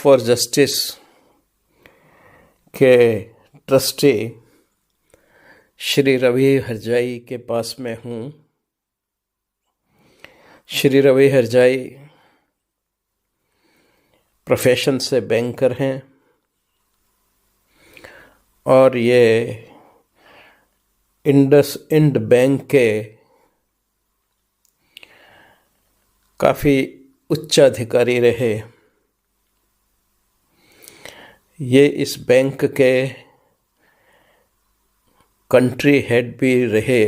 For justice के trustee Shri Ravi हरजाई के पास में हूँ। श्री रवि हरजाई प्रोफेशन से बैंकर हैं और ये इंडसइंड बैंक के काफ़ी उच्चाधिकारी रहे। ये इस बैंक के कंट्री हेड भी रहे।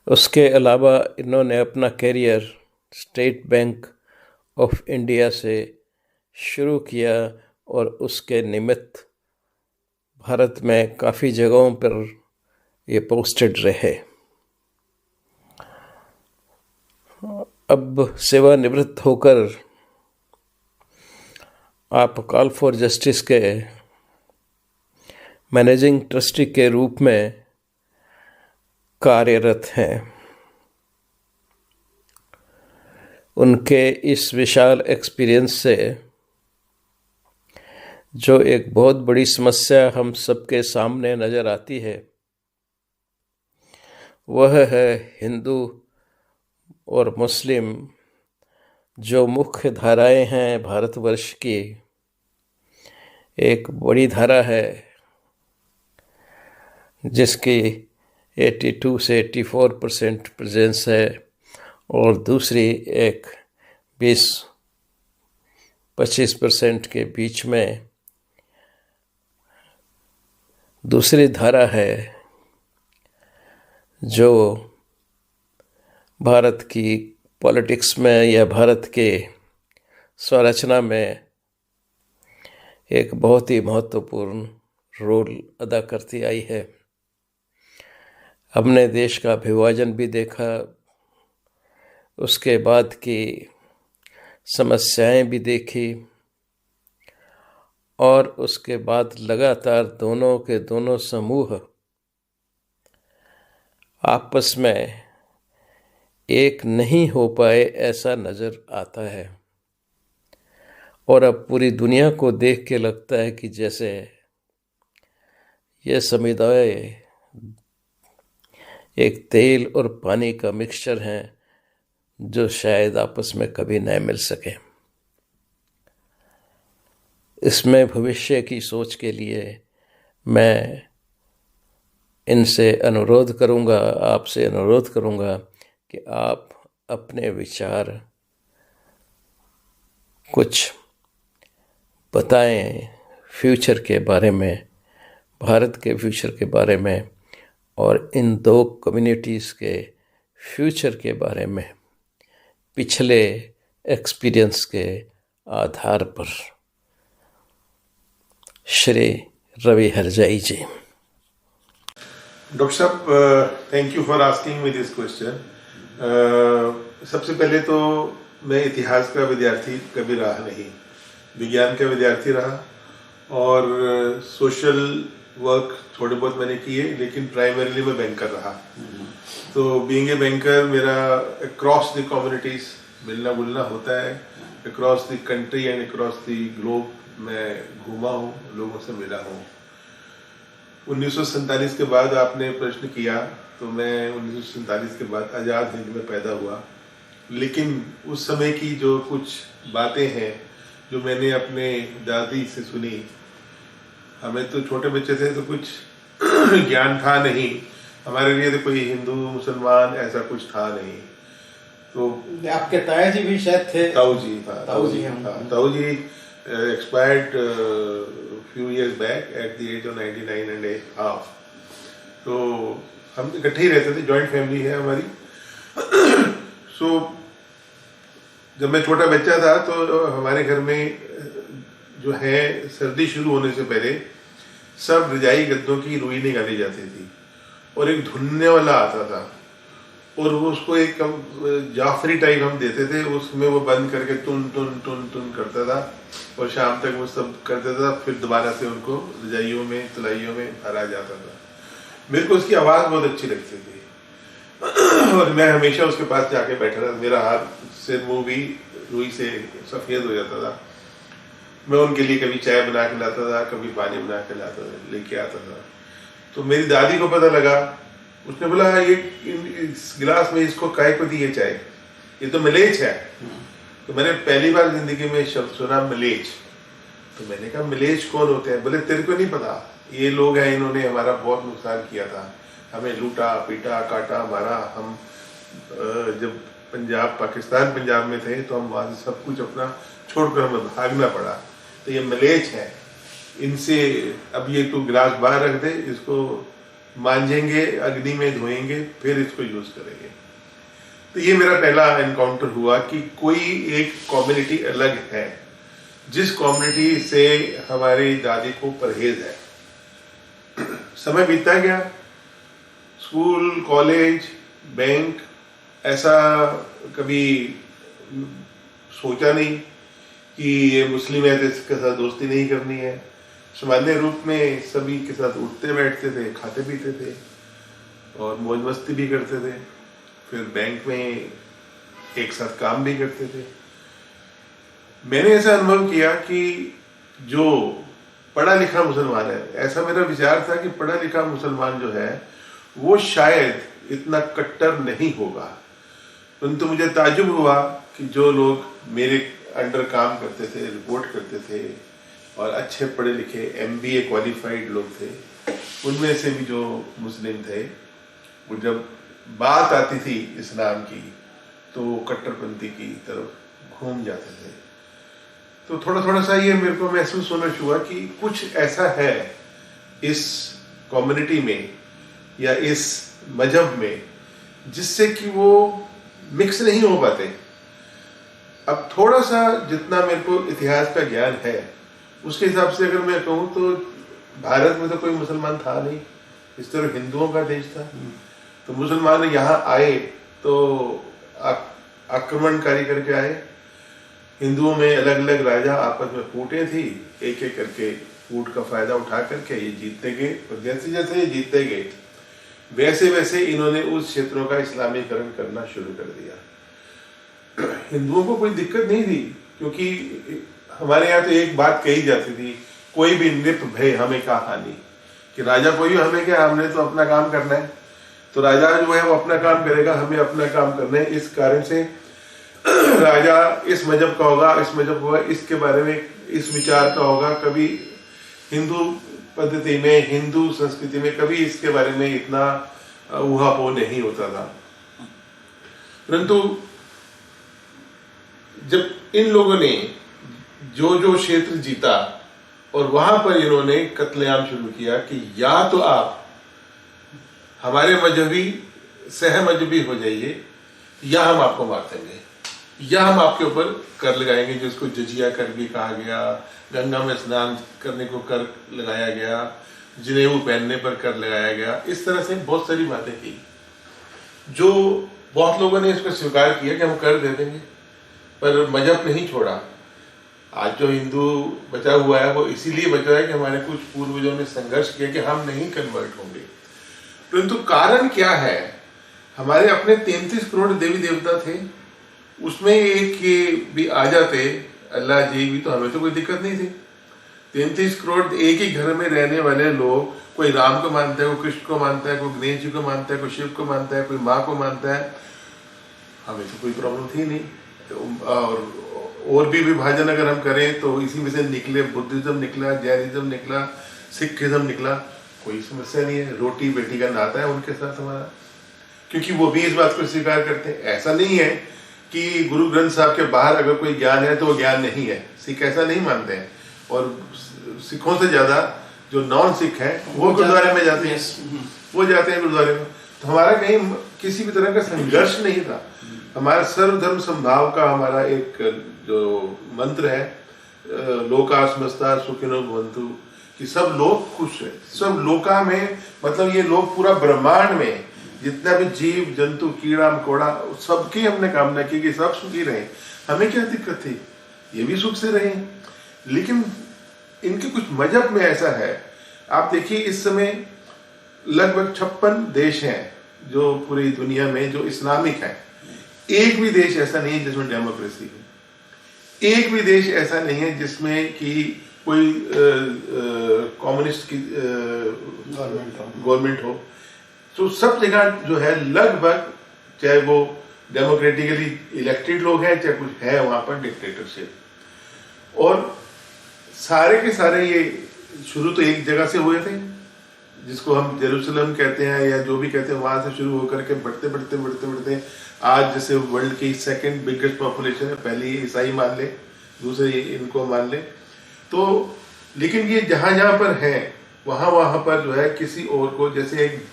उसके अलावा इन्होंने अपना career state bank of India से शुरू किया और उसके निमित्त भारत में काफ़ी जगहों पर ये पोस्टेड रहे। अब सेवानिवृत्त होकर आप कॉल फॉर जस्टिस के मैनेजिंग ट्रस्टी के रूप में कार्यरत हैं। उनके इस विशाल एक्सपीरियंस से जो एक बहुत बड़ी समस्या हम सबके सामने नज़र आती है वह है हिंदू और मुस्लिम जो मुख्य धाराएं हैं भारतवर्ष की। एक बड़ी धारा है जिसकी 82 से 84% प्रेजेंस है और दूसरी एक 20-25% के बीच में दूसरी धारा है जो भारत की पॉलिटिक्स में या भारत के संरचना में एक बहुत ही महत्वपूर्ण रोल अदा करती आई है। हमने देश का विभाजन भी देखा, उसके बाद की समस्याएं भी देखी और उसके बाद लगातार दोनों के दोनों समूह आपस में एक नहीं हो पाए ऐसा नज़र आता है। और अब पूरी दुनिया को देख के लगता है कि जैसे ये समुदाय एक तेल और पानी का मिक्सचर हैं जो शायद आपस में कभी न मिल सके। इसमें भविष्य की सोच के लिए मैं इनसे अनुरोध करूंगा, आपसे अनुरोध करूंगा कि आप अपने विचार कुछ बताएं फ्यूचर के बारे में, भारत के फ्यूचर के बारे में और इन दो कम्युनिटीज़ के फ्यूचर के बारे में पिछले एक्सपीरियंस के आधार पर। श्री रवि हरजाई जी। डॉक्टर साहब, thank you for asking me this question. सबसे पहले तो मैं इतिहास का विद्यार्थी कभी रहा नहीं, विज्ञान का विद्यार्थी रहा और सोशल वर्क थोड़े बहुत मैंने किए, लेकिन प्राइमरीली मैं बैंकर रहा। तो बीइंग ए बैंकर मेरा अक्रॉस द कम्युनिटीज मिलना जुलना होता है, across the country and across the globe मैं घूमा हूँ, लोगों से मिला हूँ। 1947 के बाद आपने प्रश्न किया तो मैं 1947 के बाद आज़ाद हिंद में पैदा हुआ, लेकिन उस समय की जो कुछ बातें हैं जो मैंने अपने दादी से सुनी, हमें तो छोटे बच्चे थे तो कुछ ज्ञान था नहीं, हमारे लिए तो कोई हिंदू मुसलमान ऐसा कुछ था नहीं। तो आपके ताया जी भी शायद थे? ताऊ जी था, ताऊ जी expired few years back at the age of 99 and a half। तो हम इकट्ठे ही रहते थे, जॉइंट फैमिली है हमारी। सो जब मैं छोटा बच्चा था तो हमारे घर में जो है सर्दी शुरू होने से पहले सब रजाई गद्दों की रुई निकाली जाती थी और एक धुनने वाला आता था और वो उसको एक जाफरी टाइप हम देते थे, उसमें वो बंद करके टुन टुन टुन टुन करता था और शाम तक वो सब करता था। फिर दोबारा से उनको रजाइयों में तलाइयों में भरा जाता था। मेरे को उसकी आवाज़ बहुत अच्छी लगती थी और मैं हमेशा उसके पास जाके बैठा था। मेरा हाथ सिर मुंह भी रुई से सफ़ेद हो जाता था मैं उनके लिए कभी चाय बना के लाता था, कभी पानी बना के लाता था, लेके आता था। तो मेरी दादी को पता लगा, उसने बोला ये इस गिलास में इसको काय को दी है चाय, ये तो मलेच है। तो मैंने पहली बार जिंदगी में शब्द सुना मलेच। तो मैंने कहा मलेच कौन होते हैं? बोले तेरे को नहीं पता, ये लोग हैं, इन्होंने हमारा बहुत नुकसान किया था, हमें लूटा पीटा काटा मारा। हम जब पाकिस्तान पंजाब में थे तो हम वहां से सब कुछ अपना छोड़कर हमें भागना पड़ा। तो ये मलेच है, इनसे अब ये तो गिलास बाहर रख दे, इसको मांझेंगे, अग्नि में धोएंगे, फिर इसको यूज करेंगे। तो ये मेरा पहला एनकाउंटर हुआ कि कोई एक कम्युनिटी अलग है, जिस कम्युनिटी से हमारी दादी को परहेज है। समय बीतता गया, स्कूल, कॉलेज, बैंक, ऐसा कभी सोचा नहीं कि ये मुस्लिम है तो इसके साथ दोस्ती नहीं करनी है। सामान्य रूप में सभी के साथ उठते बैठते थे, खाते पीते थे और मौज मस्ती भी करते थे। फिर बैंक में एक साथ काम भी करते थे। मैंने ऐसा अनुभव किया कि जो पढ़ा लिखा मुसलमान है, ऐसा मेरा विचार था कि पढ़ा लिखा मुसलमान जो है वो शायद इतना कट्टर नहीं होगा। परंतु मुझे ताज्जुब हुआ कि जो लोग मेरे अंडर काम करते थे, रिपोर्ट करते थे और अच्छे पढ़े लिखे MBA क्वालिफाइड लोग थे, उनमें से भी जो मुस्लिम थे, वो जब बात आती थी इस्लाम की तो कट्टरपंथी की तरफ घूम जाते थे। तो थोड़ा थोड़ा सा ये मेरे को महसूस होना हुआ कि कुछ ऐसा है इस कम्युनिटी में या इस मजहब में जिससे कि वो मिक्स नहीं हो पाते। अब थोड़ा सा जितना मेरे को इतिहास का ज्ञान है उसके हिसाब से अगर मैं कहूँ तो भारत में तो कोई मुसलमान था नहीं, इस तरह हिंदुओं का देश था। तो मुसलमान यहाँ आए तो आक्रमणकारी करके आए। हिंदुओं में अलग अलग राजा आपस में फूटे थी, एक एक करके फूट का फायदा उठा करके ये जीतते गए और जैसे जैसे ये जीतते गए वैसे वैसे इन्होंने उस क्षेत्रों का इस्लामीकरण करना शुरू कर दिया। हिंदुओं को कोई दिक्कत नहीं थी क्योंकि हमारे यहाँ तो एक बात कही जाती थी, कोई भी नृप भय हमें का हानि, कि राजा कोई भी हमें क्या, हमने तो अपना काम करना है। तो राजा जो है वो अपना काम करेगा, हमें अपना काम करना है। इस कारण से राजा इस मजहब का होगा, इस मजहब का होगा, इसके बारे में इस विचार का होगा। कभी हिंदू पद्धति में, हिंदू संस्कृति में कभी इसके बारे में इतना ऊहापोह नहीं होता था। परंतु जब इन लोगों ने जो जो क्षेत्र जीता और वहां पर इन्होंने कत्लेआम शुरू किया कि या तो आप हमारे मजहबी सहमजहबी हो जाइए या हम आपको मार देंगे, या हम आपके ऊपर कर लगाएंगे, जिसको जजिया कर भी कहा गया, गंगा में स्नान करने को कर लगाया गया, जनेऊ पहनने पर कर लगाया गया। इस तरह से बहुत सारी बातें की जो बहुत लोगों ने इसको स्वीकार किया कि हम कर दे देंगे, पर मजहब नहीं छोड़ा। आज जो हिंदू बचा हुआ है वो इसीलिए बचा है कि हमारे कुछ पूर्वजों ने संघर्ष किया कि हम नहीं कन्वर्ट होंगे। परंतु कारण क्या है? हमारे अपने 33 करोड़ देवी देवता थे, उसमें एक के भी आ जाते अल्लाह जी भी, तो हमें तो कोई दिक्कत नहीं थी। 33 करोड़ एक ही घर में रहने वाले लोग, कोई राम को मानता है, कोई कृष्ण को मानता है, कोई गणेश जी को मानता है, कोई शिव को मानता है, कोई माँ को मानता है, हमें तो कोई प्रॉब्लम थी नहीं। और भी विभाजन अगर हम करें तो इसी में से निकले, बुद्धिज्म निकला, जैनिज्म निकला, सिखिज्म निकला, कोई समस्या नहीं है। रोटी बेटी का नाता है उनके साथ हमारा, क्योंकि वो भी इस बात को स्वीकार करते हैं। ऐसा नहीं है कि गुरु ग्रंथ साहब के बाहर अगर कोई ज्ञान है तो वो ज्ञान नहीं है, सिख ऐसा नहीं मानते हैं। और सिखों से ज्यादा जो नॉन सिख है वो गुरुद्वारे में जाते हैं, वो जाते हैं गुरुद्वारे में। तो हमारा कहीं किसी भी तरह का संघर्ष नहीं था। हमारा सर्वधर्म समभाव का हमारा एक जो मंत्र है, लोका समस्ता सुखिनो भवन्तु, कि सब लोग खुश है। सब लोका में मतलब ये लोग पूरा ब्रह्मांड में जितना भी जीव जंतु कीड़ा मकोड़ा सबकी हमने कामना की कि सब सुखी रहे। हमें क्या दिक्कत थी, ये भी सुख से रहे। लेकिन इनके कुछ मजहब में ऐसा है, आप देखिए इस समय लगभग 56 देश हैं जो पूरी दुनिया में जो इस्लामिक है। एक भी देश ऐसा नहीं जिसमें डेमोक्रेसी है। एक भी देश ऐसा नहीं है जिसमें कि कोई कम्युनिस्ट की गवर्नमेंट हो। तो सब जगह जो है लगभग, चाहे वो डेमोक्रेटिकली इलेक्टेड लोग हैं, चाहे कुछ है वहां पर डिक्टेटरशिप। और सारे के सारे ये शुरू तो एक जगह से हुए थे, जिसको हम जेरूसलम कहते हैं या जो भी कहते हैं, वहां से शुरू होकर के बढ़ते बढ़ते बढ़ते बढ़ते आज जैसे वर्ल्ड की सेकंड बिगेस्ट पॉपुलेशन है। पहले ईसाई मान ले, दूसरे इनको मान ले। तो लेकिन ये जहां जहां पर है वहां वहां पर जो है किसी और को, जैसे एक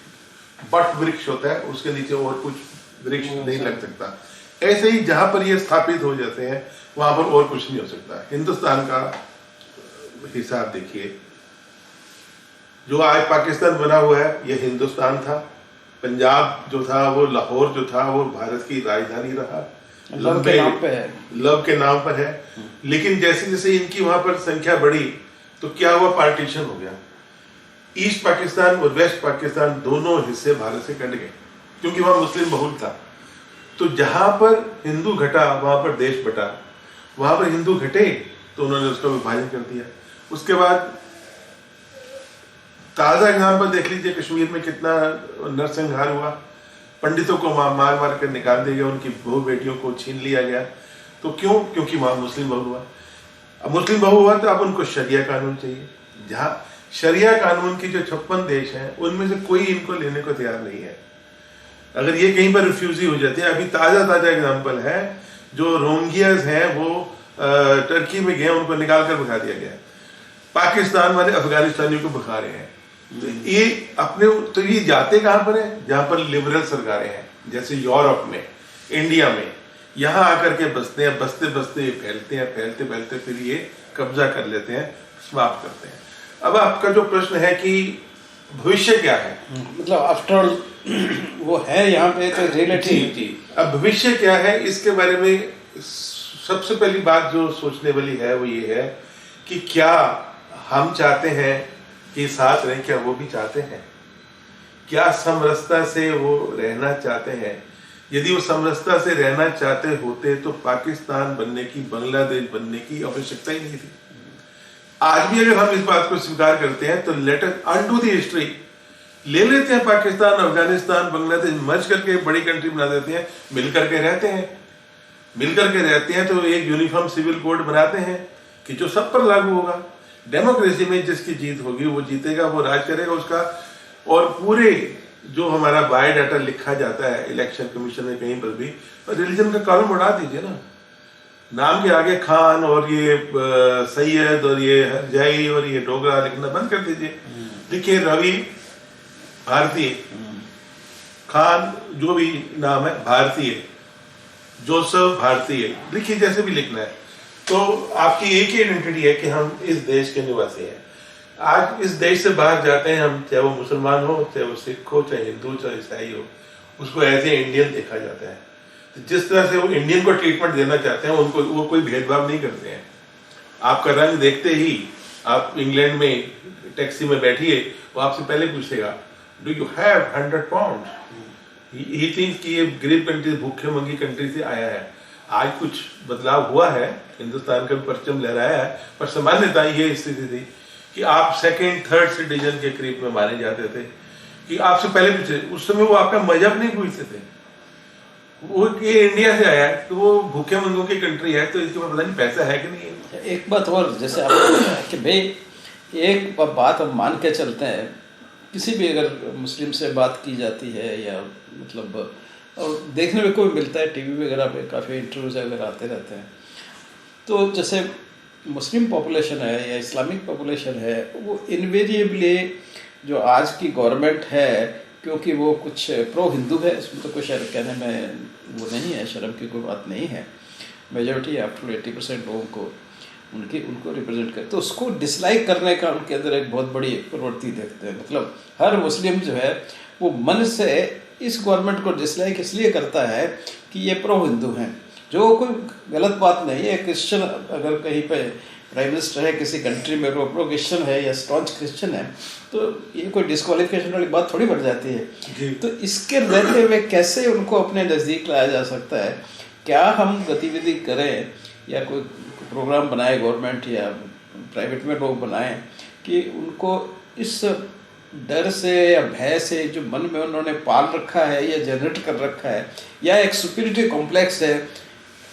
बट वृक्ष होता है उसके नीचे और कुछ वृक्ष नहीं लग सकता, ऐसे ही जहां पर ये स्थापित हो जाते हैं वहां पर और कुछ नहीं हो सकता। हिंदुस्तान का हिसाब देखिए, जो आज पाकिस्तान बना हुआ है ये हिंदुस्तान था। पंजाब जो था, वो लाहौर जो था, वो भारत की राजधानी रहा। लव के नाम पे है, लव के नाम पर है। लेकिन जैसे जैसे इनकी वहां पर संख्या बढ़ी तो क्या हुआ, पार्टीशन हो गया। ईस्ट पाकिस्तान और वेस्ट पाकिस्तान दोनों हिस्से भारत से कट गए, क्योंकि वहां मुस्लिम बहुल था। तो जहां पर हिंदू घटा वहां पर देश बटा, वहां पर हिंदू घटे तो उन्होंने उसका विभाजन कर दिया। उसके बाद ताजा एग्जाम्पल देख लीजिए, कश्मीर में कितना नरसंहार हुआ, पंडितों को मार मार कर निकाल दिया गया, उनकी बहू बेटियों को छीन लिया गया। तो क्यों? क्योंकि वहां मुस्लिम बहु हुआ। अब मुस्लिम बहु हुआ तो अब उनको शरिया कानून चाहिए। जहां शरिया कानून की जो 56 देश हैं उनमें से कोई इनको लेने को तैयार नहीं है। अगर ये कहीं पर रिफ्यूजी हो जाते हैं, अभी ताजा एग्जाम्पल है, जो रोहिंग्यास हैं वो टर्की में गए, उनको निकाल कर भगा दिया गया। पाकिस्तान वाले अफगानिस्तानियों को भगा रहे हैं। तो ये अपने, तो ये जाते कहां पर है? जहां पर लिबरल सरकारें हैं, जैसे यूरोप में, इंडिया में, यहां आकर के बसते हैं, बसते बसते फैलते हैं, फैलते फैलते फिर ये कब्जा कर लेते हैं, समाप्त करते हैं। अब आपका जो प्रश्न है कि भविष्य क्या है, मतलब आफ्टर ऑल वो है यहाँ पे तो रिलेटिव। जी। अब भविष्य क्या है, इसके बारे में सबसे पहली बात जो सोचने वाली है वो ये है कि क्या हम चाहते हैं कि साथ रहें? क्या वो भी चाहते हैं? क्या समरसता से वो रहना चाहते हैं? यदि वो समरसता से रहना चाहते होते तो पाकिस्तान बनने की, बांग्लादेश बनने की आवश्यकता ही नहीं थी। आज भी अगर हम इस बात को स्वीकार करते हैं तो let us undo the history, ले लेते हैं पाकिस्तान, अफगानिस्तान, बांग्लादेश मर्ज करके बड़ी कंट्री बना देते हैं, मिल करके रहते हैं तो एक यूनिफॉर्म सिविल कोड बनाते हैं कि जो सब पर लागू होगा। डेमोक्रेसी में जिसकी जीत होगी वो जीतेगा, वो राज करेगा उसका। और पूरे जो हमारा बायोडाटा लिखा जाता है इलेक्शन कमीशन में कहीं पर भी, रिलीजन का कॉलम उड़ा दीजिए ना, नाम के आगे खान और ये सैयद और ये हरजाई और ये डोगरा लिखना बंद कर दीजिए। लिखिए रवि भारतीय, खान जो भी नाम है भारतीय, जोसेफ भारतीय, लिखिए जैसे भी लिखना है। तो आपकी एक ही आइडेंटिटी है कि हम इस देश के निवासी हैं। आज इस देश से बाहर जाते हैं हम, चाहे वो मुसलमान हो, चाहे वो सिख हो, चाहे हिंदू, चाहे ईसाई हो, उसको एज ए इंडियन देखा जाता है। तो जिस तरह से वो इंडियन को ट्रीटमेंट देना चाहते हैं, उनको वो कोई भेदभाव नहीं करते हैं। आपका रंग देखते ही, आप इंग्लैंड में टैक्सी में बैठिए, वो आपसे पहले पूछेगा do you have 100 pound. He thinks कि ये गरीब कंट्री, भूखे मंगी कंट्री से आया है। आज कुछ बदलाव हुआ है, हिंदुस्तान का परचम लहराया है, पर सामान्यतः ये स्थिति थी कि आप सेकंड थर्ड सिटीजन के करीब में माने जाते थे, कि आपसे पहले पूछे। उस समय वो आपका मजहब नहीं पूछते थे, वो ये इंडिया से आया है तो वो भूखे मंगों की कंट्री है, तो इसके पास पता नहीं पैसा है कि नहीं है। एक बात और, जैसे आपने बताया कि भाई एक बात हम मान के चलते हैं, किसी भी अगर मुस्लिम से बात की जाती है या मतलब, और देखने में कोई मिलता है टीवी वगैरह पे, काफ़ी इंटरव्यूज अगर आते रहते हैं, तो जैसे मुस्लिम पॉपुलेशन है या इस्लामिक पॉपुलेशन है, वो इनवेरिएबली जो आज की गवर्नमेंट है, क्योंकि वो कुछ प्रो हिंदू है, इसमें तो कुछ कहने में वो नहीं है, शर्म की कोई बात नहीं है। मेजॉरिटी आफ्टर 80% लोगों को उनको रिप्रेजेंट करते, तो उसको डिसलाइक करने का उनके अंदर एक बहुत बड़ी प्रवृत्ति देखते हैं। मतलब हर मुस्लिम जो है वो मन से इस गवर्नमेंट को डिसलाइक इसलिए करता है कि ये प्रो हिंदू हैं, जो कोई गलत बात नहीं है। क्रिश्चियन अगर कहीं पे प्राइम मिनिस्टर है किसी कंट्री में, वो प्रो क्रिश्चियन है या स्टॉन्च क्रिश्चियन है, तो ये कोई डिस्क्वालिफिकेशन वाली बात थोड़ी बढ़ जाती है। तो इसके रहते हुए कैसे उनको अपने नज़दीक लाया जा सकता है? क्या हम गतिविधि करें या कोई प्रोग्राम बनाए गवर्नमेंट या प्राइवेट में लोग बनाएं कि उनको इस डर से या भय से जो मन में उन्होंने पाल रखा है या जनरेट कर रखा है, या एक सुपीरियरिटी कॉम्प्लेक्स है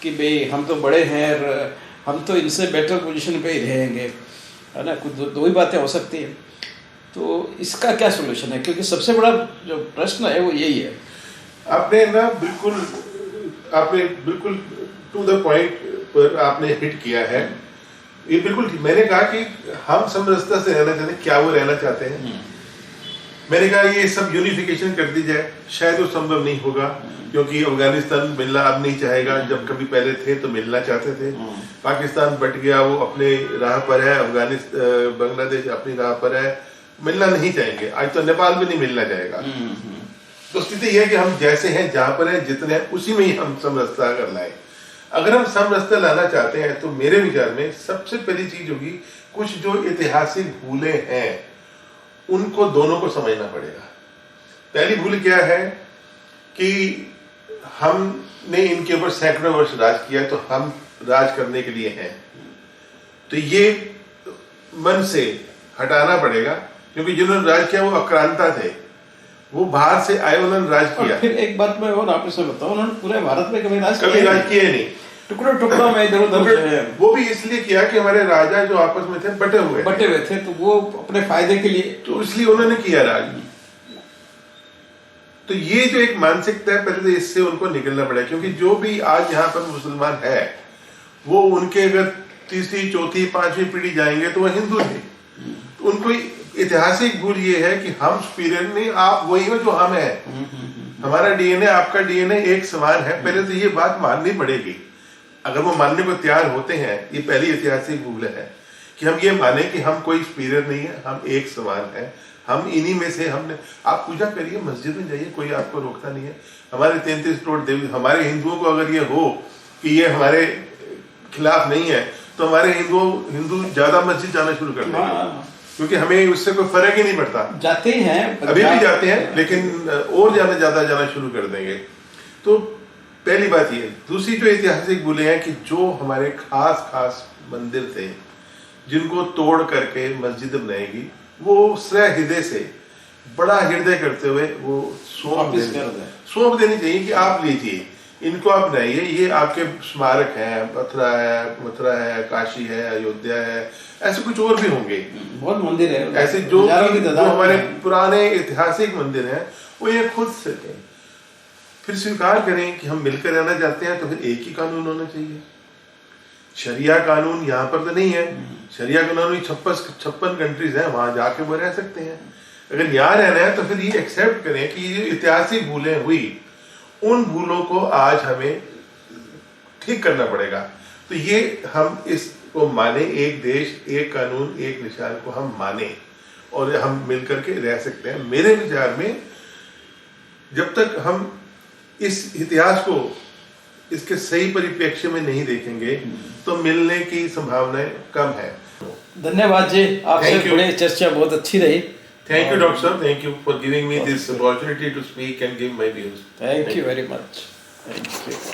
कि भाई हम तो बड़े हैं और हम तो इनसे बेटर पोजीशन पे ही रहेंगे, है ना, कुछ दो ही बातें हो सकती हैं। तो इसका क्या सोल्यूशन है? क्योंकि सबसे बड़ा जो प्रश्न है वो यही है। आपने बिल्कुल टू द पॉइंट पर आपने हिट किया है। ये बिल्कुल ठीक। मैंने कहा कि हम समरसता से रहना चाहते हैं, क्या वो रहना चाहते हैं? मैंने कहा ये सब यूनिफिकेशन कर दी जाए, शायद वो संभव नहीं होगा, क्योंकि अफगानिस्तान मिलना अब नहीं चाहेगा, जब कभी पहले थे तो मिलना चाहते थे। पाकिस्तान बट गया, वो अपने राह पर है, बांग्लादेश अपनी राह पर है, मिलना नहीं चाहेंगे। आज तो नेपाल भी नहीं मिलना चाहेगा। तो स्थिति यह है कि हम जैसे हैं, जहां पर हैं, जितने हैं, उसी में ही हम समरसता कर लाए। अगर हम समरसता लाना चाहते हैं तो मेरे विचार में सबसे पहली चीज होगी, कुछ जो ऐतिहासिक भूलें हैं उनको दोनों को समझना पड़ेगा। पहली भूल क्या है कि हमने इनके ऊपर सैकड़ों वर्ष राज किया, तो हम राज करने के लिए हैं, तो ये मन से हटाना पड़ेगा। क्योंकि जिन्होंने राज किया वो आक्रांता थे, वो बाहर से आए, उन्होंने राज किया। फिर एक बात मैं और आपसे बताऊं, उन्होंने पूरे भारत में कभी राज किया ही नहीं, टुकड़ों टुकड़ों में इधर उधर। वो भी इसलिए किया कि हमारे राजा जो आपस में थे बटे हुए थे, तो वो अपने फायदे के लिए, तो इसलिए उन्होंने किया राज। तो ये जो एक मानसिकता है, पहले तो इससे उनको निकलना पड़ेगा। क्योंकि जो भी आज यहाँ पर मुसलमान है, वो उनके अगर तीसरी चौथी पांचवी पीढ़ी जाएंगे तो वो हिंदू थे। तो उनको ऐतिहासिक भूल ये है कि हम सुपीरियर नहीं, आप वही हो जो हम है। हमारा डीएनए आपका डीएनए एक समान है। पहले तो ये बात माननी पड़ेगी। अगर वो मानने को तैयार होते हैं, ये पहली ऐतिहासिक भूल है कि हम ये माने कि हम कोई सुपीरियर नहीं है, हम एक समान है। हम इन्हीं में से हमने, आप पूजा करिए, मस्जिद में जाइए, कोई आपको रोकता नहीं है। हमारे 33 करोड़ देवी, हमारे हिंदुओं को अगर ये हो कि ये हमारे खिलाफ नहीं है, तो हमारे हिंदू ज्यादा मस्जिद जाना शुरू कर देंगे, क्योंकि हमें उससे कोई फर्क ही नहीं पड़ता। जाते ही हैं, अभी भी जाते हैं, लेकिन और ज्यादा जाना शुरू कर देंगे। तो पहली बात ये। दूसरी जो ऐतिहासिक भूलें हैं कि जो हमारे खास मंदिर थे, जिनको तोड़ करके मस्जिद बनाएगी, वो सहृदय से, बड़ा हृदय करते हुए वो सौंप देनी चाहिए कि आप लीजिए, इनको आप बनाइए, ये आपके स्मारक हैं, मथुरा है, काशी है, अयोध्या है, ऐसे कुछ और भी होंगे, बहुत मंदिर है ऐसे जो हमारे पुराने ऐतिहासिक मंदिर हैं, वो ये खुद से फिर स्वीकार करें कि हम मिलकर रहना चाहते हैं। तो फिर एक ही कानून होना चाहिए। शरिया कानून यहाँ पर तो नहीं है। शरिया कानून 56 कंट्रीज हैं, वहां जाके वो रह सकते हैं। अगर यहाँ रहना है तो फिर ये एक्सेप्ट करें कि ये ऐतिहासिक भूलें हुई, उन भूलों को आज हमें ठीक करना पड़ेगा। तो ये हम इसको माने, एक देश एक कानून एक निशान को हम माने और हम मिलकर के रह सकते हैं। मेरे विचार में जब तक हम इस इतिहास को इसके सही परिप्रेक्ष्य में नहीं देखेंगे तो मिलने की संभावनाएं कम है। धन्यवाद जी, आपसे बड़ी चर्चा बहुत अच्छी रही। Thank you, Doctor. Thank you for giving me this opportunity to speak and give my views. Thank you very much. Thank you.